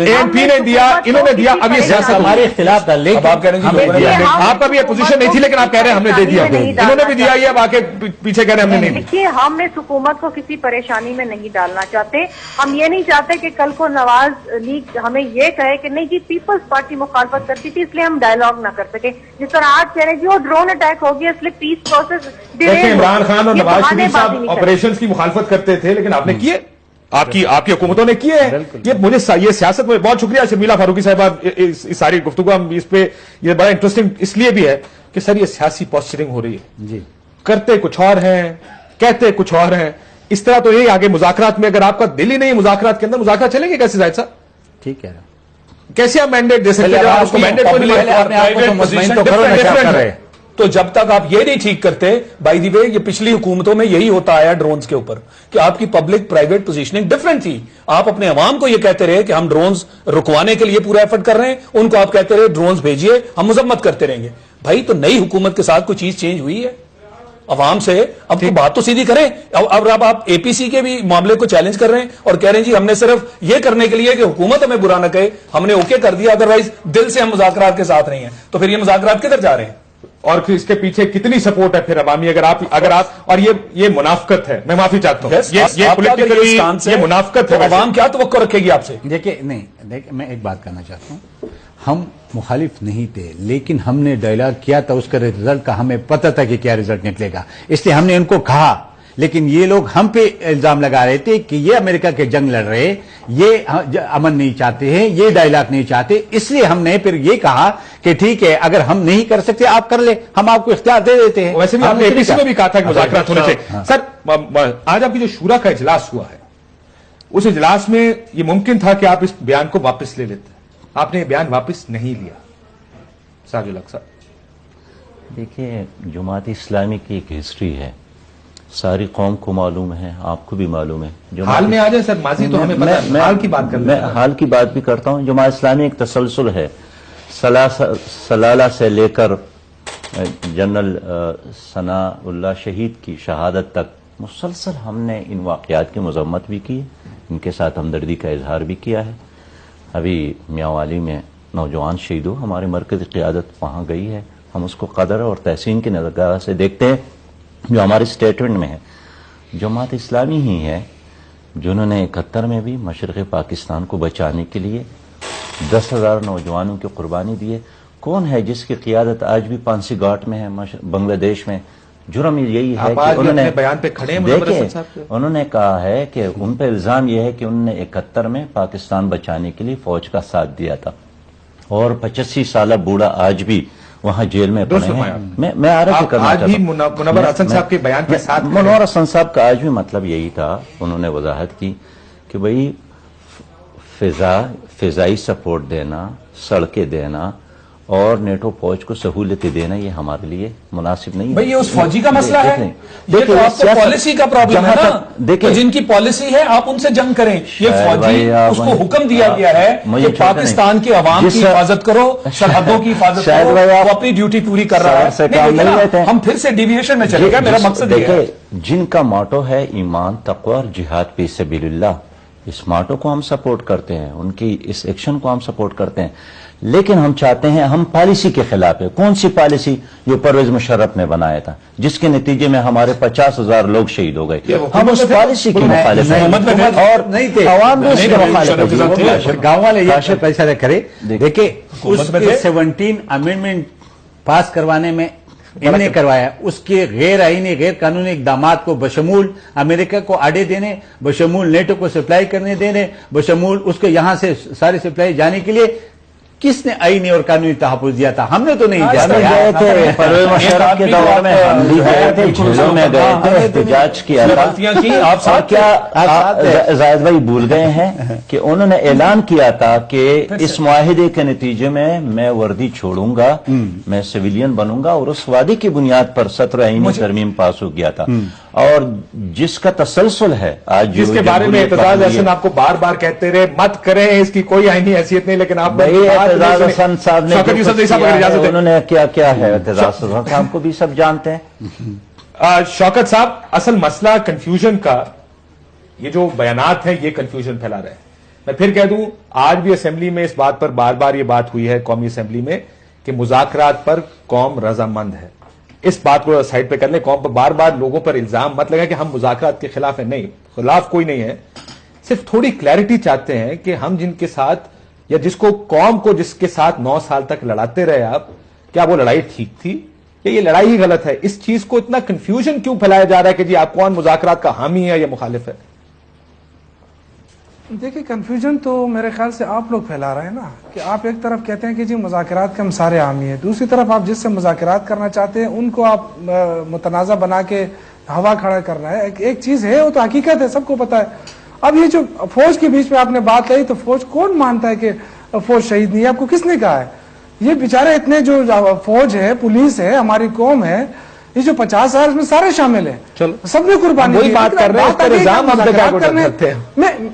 اے پی نے دیا, انہوں نے دیا. اب یہ سیاست ہمارے خلاف تھا, لیکن آپ کہہ رہے ہیں آپ کا بھی یہ پوزیشن نہیں تھی لیکن آپ کہہ رہے ہیں ہم نے دے دیا. انہوں نے بھی دیا, یہ اب آ کے پیچھے کہہ رہے ہیں ہم نے نہیں. دیکھیے ہم اس حکومت کو کسی پریشانی میں نہیں ڈالنا چاہتے. ہم یہ نہیں چاہتے کہ کل کو نواز لیگ ہمیں یہ کہے کہ نہیں جی پیپلز پارٹی مخالفت کرتی تھی اس لیے ہم ڈائیلاگ نہ کر سکے. جس طرح آج کہہ رہے جی وہ ڈرون اٹیک ہو گیا اس لیے پیس پروسیس. عمران خان اور نواز شریف صاحب آپریشنز کی مخالفت کرتے تھے لیکن آپ نے کیے, آپ کی حکومتوں نے کیے ہیں. یہ سیاست میں بہت شکریہ شرمیلا فاروقی صاحبہ, اس ساری گفتگو ہم اس پہ یہ بڑا انٹرسٹنگ اس لیے بھی ہے کہ سر یہ سیاسی پوسچرنگ ہو رہی ہے. جی کرتے کچھ اور ہیں, کہتے کچھ اور ہیں. اس طرح تو یہی آگے مذاکرات میں اگر آپ کا دل ہی نہیں مذاکرات کے اندر, مذاکرات چلیں گے کیسے زاہد صاحب؟ ٹھیک ہے, کیسے آپ مینڈیٹ دے سکتے ہیں؟ تو جب تک آپ یہ نہیں ٹھیک کرتے, بائی دی وے یہ پچھلی حکومتوں میں یہی ہوتا آیا ڈرونز کے اوپر کہ آپ کی پبلک پرائیویٹ پوزیشننگ ڈفرنٹ تھی. آپ اپنے عوام کو یہ کہتے رہے کہ ہم ڈرونز رکوانے کے لیے پورا ایفرٹ کر رہے ہیں, ان کو آپ کہتے رہے ڈرونز بھیجیے, ہم مذمت کرتے رہیں گے. بھائی تو نئی حکومت کے ساتھ کوئی چیز چینج ہوئی ہے عوام سے؟ اب تو بات تو سیدھی کریں. اب آپ اے پی سی کے بھی معاملے کو چیلنج کر رہے ہیں اور کہہ رہے ہیں جی ہم نے صرف یہ کرنے کے لیے کہ حکومت ہمیں برا نہ کہے ہم نے اوکے کر دیا, ادروائز دل سے ہم مذاکرات کے ساتھ نہیں ہیں. تو پھر یہ مذاکرات کدھر جا رہے ہیں؟ اور پھر اس کے پیچھے کتنی سپورٹ ہے پھر عوامی؟ اگر آپ اور یہ منافقت ہے, میں معافی چاہتا ہوں, یہ پولیٹیکلی یہ منافقت ہے. عوام کیا توقع رکھے گی آپ سے؟ دیکھیں نہیں دیکھ میں ایک بات کرنا چاہتا ہوں، ہم مخالف نہیں تھے، لیکن ہم نے ڈائلاگ کیا تھا، اس کا رزلٹ کا ہمیں پتہ تھا کہ کیا رزلٹ نکلے گا، اس لیے ہم نے ان کو کہا، لیکن یہ لوگ ہم پہ الزام لگا رہے تھے کہ یہ امریکہ کے جنگ لڑ رہے، یہ امن نہیں چاہتے ہیں، یہ ڈائلاگ نہیں چاہتے، اس لیے ہم نے پھر یہ کہا کہ ٹھیک ہے اگر ہم نہیں کر سکتے آپ کر لیں، ہم آپ کو اختیار دے دیتے ہیں۔ ویسے بھی آپ نے اے پی سی میں بھی کہا تھا کہ مذاکرات ہونے چاہیے۔ سر آج آپ کی جو شورا کا اجلاس ہوا ہے، اس اجلاس میں یہ ممکن تھا کہ آپ اس بیان کو واپس لے لیتے، آپ نے یہ بیان واپس نہیں لیا۔ ساجد الحق صاحب، دیکھیے جماعت اسلامی کی ایک ہسٹری ہے، ساری قوم کو معلوم ہے، آپ کو بھی معلوم ہے۔ حال میں آ جائے سر، ماضی تو ہمیں پتہ ہے، حال کی بات کر میں حال کی بات بھی کرتا ہوں۔ جماعت اسلامی ایک تسلسل ہے، سلالہ سے لے کر جنرل ثناء اللہ شہید کی شہادت تک مسلسل ہم نے ان واقعات کی مذمت بھی کی، ان کے ساتھ ہمدردی کا اظہار بھی کیا ہے۔ ابھی میاوالی میں نوجوان شہید ہو، ہمارے مرکزی قیادت وہاں گئی ہے، ہم اس کو قدر اور تحسین کی نظرگاہ سے دیکھتے ہیں۔ جو ہمارے اسٹیٹمنٹ میں ہے، جماعت اسلامی ہی ہے جنہوں نے 71 میں بھی مشرق پاکستان کو بچانے کے لیے 10,000 نوجوانوں کی قربانی دی ہے۔ کون ہے جس کی قیادت آج بھی پانسی گھاٹ میں ہے بنگلہ دیش میں؟ جرم یہی ہے کہ انہوں نے بیان پہ کھڑے ہیں، انہوں نے کہا ہے کہ ان پہ الزام یہ ہے کہ انہوں نے 71 میں پاکستان بچانے کے لیے فوج کا ساتھ دیا تھا، اور 85 سالہ بوڑھا آج بھی وہاں جیل میں پڑے ہیں۔ میں عرض کرنا چاہتا ہوں، منور حسن صاحب کے بیان کے ساتھ منور حسن صاحب کا آج بھی مطلب یہی تھا، انہوں نے وضاحت کی کہ بھئی فضائی سپورٹ دینا، سڑکیں دینا اور نیٹو فوج کو سہولتیں دینا یہ ہمارے لیے مناسب نہیں ہے۔ بھئی یہ اس فوجی کا مسئلہ ہے، یہ تو آپ کو پالیسی کا پرابلم ہے نا، تو جن کی پالیسی ہے آپ ان سے جنگ کریں۔ یہ فوجی اس کو حکم دیا گیا ہے کہ پاکستان کے عوام کی حفاظت کرو، سرحدوں کی حفاظت کرو، وہ اپنی ڈیوٹی پوری کر رہا ہے۔ ہم پھر سے ڈیویشن میں چلے گا، میرا مقصد یہ ہے۔ جن کا موٹو ہے ایمان، تقوی اور جہاد فی سبیل اللہ، اس موٹو کو ہم سپورٹ کرتے ہیں، ان کی اس ایکشن کو ہم سپورٹ کرتے ہیں، لیکن ہم چاہتے ہیں، ہم پالیسی کے خلاف ہے۔ کون سی پالیسی؟ جو پرویز مشرف نے بنایا تھا، جس کے نتیجے میں ہمارے 50,000 لوگ شہید ہو گئے۔ ہم اس پالیسی کی مخالف ہیں اور عوام بھی اس کے مخالف ہیں۔ گاؤں والے یہ پیسہ نہ کرے۔ دیکھیں اس کے 17 امینڈمنٹ پاس کروانے میں انہوں نے کروایا، اس کے غیر آئینی غیر قانونی اقدامات کو بشمول امریکہ کو آڑے دینے، بشمول نیٹو کو سپلائی کرنے دینے، بشمول اس کو یہاں سے ساری سپلائی جانے کے لیے کس نے آئینی اور قانونی تحفظ دیا تھا؟ ہم نے تو نہیں دیا تھا۔ پرویز مشرف کے دور میں ہم بھی گئے تھے، جھیلوں میں گئے تھے، احتجاج کیا تھا۔ اور کیا زاہد بھائی بھول گئے ہیں کہ انہوں نے اعلان کیا تھا کہ اس معاہدے کے نتیجے میں وردی چھوڑوں گا، میں سویلین بنوں گا، اور اس وعدے کی بنیاد پر 17 آئینی ترمیم پاس ہو گیا تھا، اور جس کا تسلسل ہے آج جس کے بارے میں اعتزاز احسن آپ کو بار بار کہتے رہے مت کریں، اس کی کوئی آئینی حیثیت نہیں، لیکن آپ اعتزاز حسن صاحب نے انہوں نے کیا ہے، اعتزاز حسن صاحب کو بھی سب جانتے ہیں۔ شوکت صاحب، اصل مسئلہ کنفیوژن کا، یہ جو بیانات ہیں یہ کنفیوژن پھیلا رہے ہیں۔ میں پھر کہہ دوں، آج بھی اسمبلی میں اس بات پر بار بار یہ بات ہوئی ہے قومی اسمبلی میں کہ مذاکرات پر قوم رضامند ہے۔ اس بات کو سائڈ پہ کر لیں، قوم پر بار بار لوگوں پر الزام مت لگا کہ ہم مذاکرات کے خلاف ہیں، نہیں، خلاف کوئی نہیں ہے، صرف تھوڑی کلیئرٹی چاہتے ہیں کہ ہم جن کے ساتھ یا جس کو قوم کو جس کے ساتھ 9 سال تک لڑاتے رہے آپ، کیا وہ لڑائی ٹھیک تھی یا یہ لڑائی ہی غلط ہے؟ اس چیز کو اتنا کنفیوژن کیوں پھیلایا جا رہا ہے کہ جی آپ کون مذاکرات کا حامی ہے یا مخالف ہے؟ دیکھیں کنفیوژن تو میرے خیال سے آپ لوگ پھیلا رہے ہیں نا، کہ آپ ایک طرف کہتے ہیں کہ جی مذاکرات کے ہم سارے حامی ہیں، دوسری طرف آپ جس سے مذاکرات کرنا چاہتے ہیں ان کو آپ متنازع بنا کے ہوا کھڑا کرنا ہے۔ ایک چیز ہے، وہ تو حقیقت ہے، سب کو پتا ہے۔ اب یہ جو فوج کے بیچ میں آپ نے بات کہی، تو فوج کون مانتا ہے کہ فوج شہید نہیں ہے؟ آپ کو کس نے کہا ہے؟ یہ بیچارے اتنے جو فوج ہے، پولیس ہے، ہماری قوم ہے، یہ جو 50,000 اس میں سارے شامل ہیں، سب نے قربانی دی۔ بات کر رہے ہیں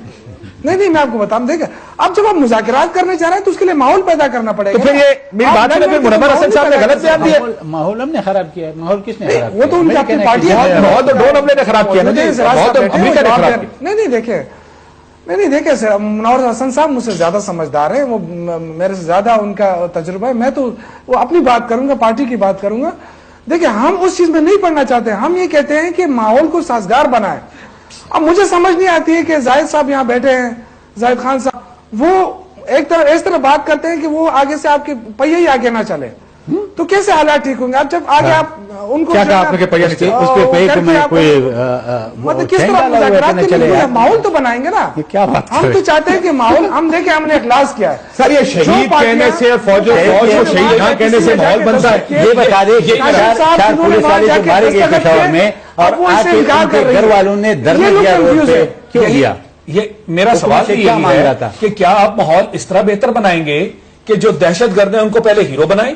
نہیں، میں آپ کو بتاؤں، دیکھیں اب جب آپ مذاکرات کرنے چاہ رہے ہیں تو اس کے لیے ماحول پیدا کرنا پڑے گا۔ تو پھر یہ میری بات ہے، پھر منور حسن صاحب نے غلط بیان دیا۔ ماحول ہم نے خراب کیا ہے، ماحول کس نے خراب کیا؟ وہ تو ان کی اپنی پارٹی ہے، بہت ڈون حملے نے خراب کیا نا جی، بہت امریکہ نے خراب کیا۔ نہیں دیکھیں منور حسن صاحب مجھ سے زیادہ سمجھدار ہیں، وہ میرے سے زیادہ ان کا تجربہ ہے، میں تو وہ اپنی بات کروں گا، پارٹی کی بات کروں گا۔ دیکھیں ہم اس چیز میں نہیں پڑنا چاہتے، ہم یہ کہتے ہیں کہ ماحول کو سازگار بنائے۔ اب مجھے سمجھ نہیں آتی ہے کہ زاہد صاحب یہاں بیٹھے ہیں، زاہد خان صاحب، وہ ایک طرح اس طرح بات کرتے ہیں کہ وہ آگے سے آپ کے پہیے ہی آگے نہ چلے، تو کیسے حالات ٹھیک ہوں گے؟ آپ جب آگے آپ ان کو کیا کہا آپ نے کہ پہیہ نہیں چلے؟ اس پہ پہ کر کو کے میں آپ- کوئی مطلب کس طرح مذاکرات کے لیے ماحول تو بنائیں گے نا؟ کیا بات ہم تو چاہتے ہیں کہ ماحول، ہم دیکھیں ہم نے اخلاص کیا ہے سر یہ شہید کہنے سے فوج کو شہید نہ کہنے سے ماحول بنتا ہے. یہ بتا دیں کہ چار پولیس والے جو مارے گئے پشاور میں، اور آج ان کے گھر والوں نے دھرنا دیا روڈ پہ، کیوں دیا؟ یہ میرا سوال سے یہ کیا مانگ رہا ہے تھا؟ کہ کیا آپ ماحول اس طرح بہتر بنائیں گے کہ جو دہشت گرد ہیں ان کو پہلے ہیرو بنائیں،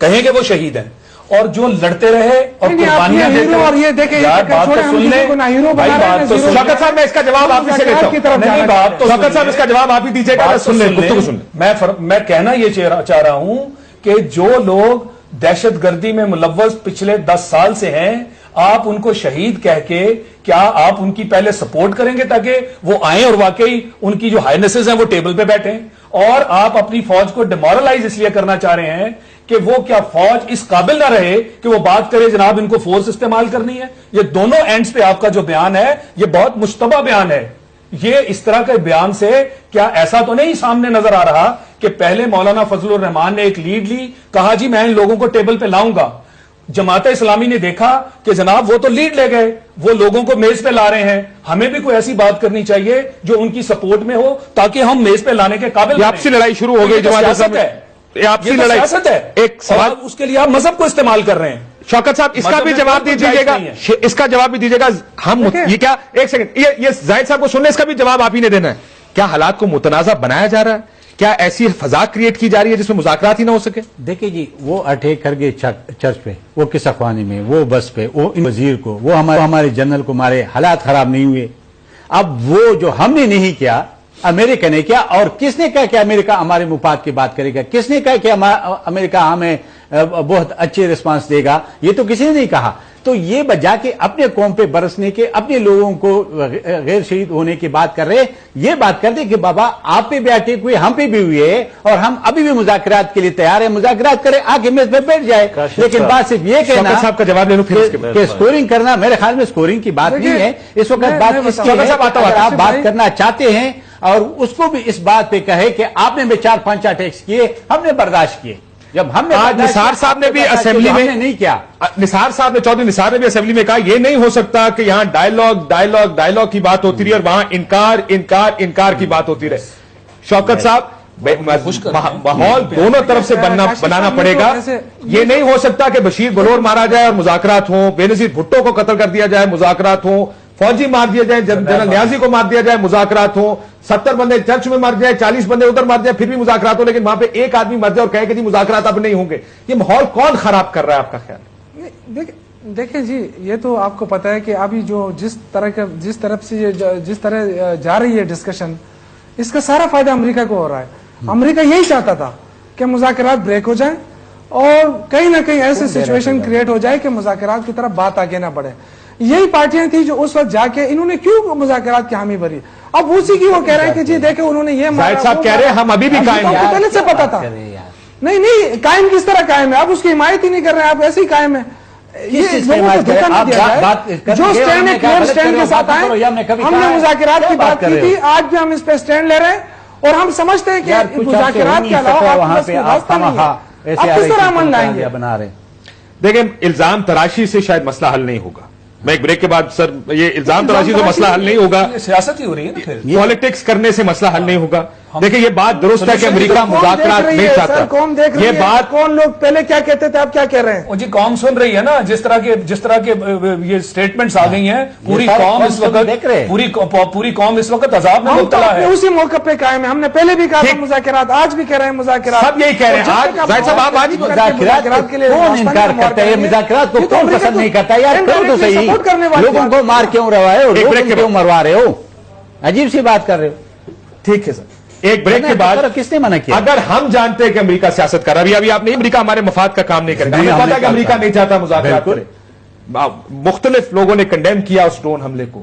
کہیں کہ وہ شہید ہیں، اور جو لڑتے رہے اور نہیں، آپ قربانیاں یہ دیتے ہیرو اور رہے؟ یہ دیکھیں، یار یہ بات تو چھوڑیں، ہم سن کسی لیں کو نہ ہیرو بھائی، بنا رہے ہیں، بات تو نہ سن زیرو۔ شوکت صاحب میں اس کا جواب آپ ہی سے لیتا کی ہوں. طرف نہیں، جانا بات تو شوکت صاحب اس کا جواب آپ ہی دیجیے گا. بات تو سن لیں، سن لیں. گفتگو سن لیں. میں کہنا یہ چاہ رہا ہوں کہ جو لوگ دہشت گردی میں ملوث پچھلے 10 سال سے ہیں، آپ ان کو شہید کہہ کے کیا آپ ان کی پہلے سپورٹ کریں گے تاکہ وہ آئیں اور واقعی ان کی جو ہائنسز ہیں وہ ٹیبل پہ بیٹھیں؟ اور آپ اپنی فوج کو ڈیمورلائز اس لیے کرنا چاہ رہے ہیں کہ وہ کیا فوج اس قابل نہ رہے کہ وہ بات کرے جناب ان کو فورس استعمال کرنی ہے؟ یہ دونوں اینڈز پہ آپ کا جو بیان ہے یہ بہت مشتبہ بیان ہے. یہ اس طرح کے بیان سے کیا ایسا تو نہیں سامنے نظر آ رہا کہ پہلے مولانا فضل الرحمان نے ایک لیڈ لی، کہا جی میں ان لوگوں کو ٹیبل پہ لاؤں گا، جماعت اسلامی نے دیکھا کہ جناب وہ تو لیڈ لے گئے، وہ لوگوں کو میز پہ لا رہے ہیں، ہمیں بھی کوئی ایسی بات کرنی چاہیے جو ان کی سپورٹ میں ہو تاکہ ہم میز پہ لانے کے قابل یہ آپسی لڑائی شروع ہو گئی جماعت اسلامی ہے. یہ آپسی یہ تو لڑائی. سیاست ہے. ایک سوال اور اس کے لیے آپ مذہب کو استعمال کر رہے ہیں. شوکت صاحب اس کا مذہب بھی میں جواب کوئی دیجیے گنجائش گا، نہیں ہے. اس کا جواب بھی دیجیے گا. ہم یہ کیا ایک سیکنڈ یہ زاہد صاحب کو سننے، اس کا بھی جواب آپ ہی نے دینا ہے. کیا حالات کو متنازع بنایا جا رہا ہے؟ کیا ایسی فضا کریٹ کی جا رہی ہے جس میں مذاکرات ہی نہ ہو سکے؟ دیکھیں جی، وہ اٹیک کر گئے چرچ پہ، وہ قصہ خوانی میں، وہ بس پہ، وہ ان وزیر کو، وہ ہمارے جنرل کو مارے، حالات خراب نہیں ہوئے. اب وہ جو ہم نے نہیں کیا، امریکہ نے کیا. اور کس نے کہا کہ امریکہ ہمارے مفاد کی بات کرے گا؟ کس نے کہا کہ امریکہ ہمیں بہت اچھے رسپانس دے گا؟ یہ تو کسی نے نہیں کہا. تو یہ بجا کے اپنے قوم پہ برسنے کے، اپنے لوگوں کو غیر شہید ہونے کی بات کر رہے، یہ بات کر دیں کہ بابا آپ پہ بھی اٹیک ہوئے، ہم پہ بھی ہوئے، اور ہم ابھی بھی مذاکرات کے لیے تیار ہیں. مذاکرات کرے، آگے میز پہ بیٹھ جائے. لیکن بات صرف یہ کہنا شوکت صاحب کا جواب لے لوں پھر اس کے بعد. کہ اسکورنگ کرنا، میرے خیال میں اسکورنگ کی بات نہیں ہے اس وقت. بات اس کی ہے کہ اگر آپ بات کرنا چاہتے ہیں اور اس کو بھی اس بات پہ کہے کہ آپ نے بھی 4-5 اٹیکس کیے، ہم نے برداشت کیے. جب ہم نے آج نثار صاحب نے بھی اسمبلی میں نہیں کیا، نثار صاحب نے، چودھری نثار نے بھی اسمبلی میں کہا یہ نہیں ہو سکتا کہ یہاں ڈائیلاگ کی بات ہوتی رہی اور وہاں انکار کی بات ہوتی رہے. شوکت صاحب ماحول دونوں طرف سے بنانا پڑے گا. یہ نہیں ہو سکتا کہ بشیر بلور مارا جائے اور مذاکرات ہوں، بے نظیر بھٹو کو قتل کر دیا جائے مذاکرات ہوں، فوجی مار دیا جائے، جنرل نیازی کو مار دیا جائے مذاکرات ہوں، 70 بندے چرچ میں مر جائے، 40 بندے ادھر مر جائے، پھر بھی مذاکرات ہو، لیکن وہاں پہ ایک آدمی مر جائے اور کہے کہ جی مذاکرات اب نہیں ہوں گے. یہ ماحول کون خراب کر رہا ہے آپ کا خیال؟ دیکھیں جی، یہ تو آپ کو پتا ہے کہ ابھی جو جس طرح جا رہی ہے ڈسکشن، اس کا سارا فائدہ امریکہ کو ہو رہا ہے. امریکہ یہی چاہتا تھا کہ مذاکرات بریک ہو جائیں اور کہیں نہ کہیں ایسے سچویشن کریٹ ہو جائے کہ مذاکرات کی طرف بات آگے نہ بڑھے. یہی پارٹیاں تھیں جو اس وقت جا کے انہوں نے کیوں مذاکرات کی حامی بھری. اب اسی کی وہ کہہ رہے ہیں کہ جی دیکھیں انہوں نے یہ زاہد صاحب کہہ رہے ہیں ہم ابھی بھی قائم ہیں. پہلے سے پتا تھا. نہیں قائم کس طرح قائم ہے؟ آپ اس کی حمایت ہی نہیں کر رہے ہیں، آپ ایسے ہی قائم ہیں. یہ لوگوں کو دھوکہ نہ دیا جائے. جو اسٹینڈ ہے کلیئر اسٹینڈ کے ساتھ آئے. ہم نے مذاکرات کی بات کی تھی، آج بھی ہم اس پہ اسٹینڈ لے رہے ہیں اور ہم سمجھتے ہیں کہ مذاکرات کے علاوہ راستہ نہیں ہے. آپ کس طرح عمل لائیں گے؟ دیکھیں الزام تراشی سے شاید مسئلہ حل نہیں ہوگا. میں ایک بریک کے بعد سر یہ الزام تراشی سے مسئلہ حل نہیں ہوگا، یہ سیاست ہی ہو رہی ہے نا پھر. پالیٹکس کرنے سے مسئلہ حل نہیں ہوگا. دیکھیں یہ بات درست ہے کہ امریکہ مذاکرات نہیں چاہتا. کون دیکھ رہی یہ ہے؟ بات کون لوگ پہلے کیا کہتے تھے، اب کیا کہہ رہے ہیں؟ جی قوم سن رہی ہے نا، جس طرح کے یہ سٹیٹمنٹس آ گئی ہیں، پوری قوم اس وقت عذاب میں ہم تو مبتلا اپنے ہے. اسی موقع پہ قائم ہیں. ہم نے پہلے بھی کہا تھا مذاکرات، آج بھی کہہ رہے ہیں مذاکرات. سب یہی کہہ رہے ہیں. آج زاہد صاحب آپ آج مذاکرات کے لیے کون انکار کرتا ہے؟ مذاکرات کو کون پسند نہیں کرتا؟ یار کرو تو صحیح. لوگوں کو مار کیوں رہے ہو؟ لوگوں کیوں مروا رہے ہو؟ عجیب سی بات کر رہے ہو. ٹھیک ہے سر، ایک بریک کے بعد کس نے منع کیا؟ اگر ہم جانتے ہیں کہ امریکہ سیاست کر رہا ہے، ابھی آپ نے امریکہ ہمارے مفاد کا کام نہیں کرتا، ہمیں پتا کہ امریکہ نہیں چاہتا مذاکرات کرے. مختلف لوگوں نے کنڈیم کیا اس ڈرون حملے کو.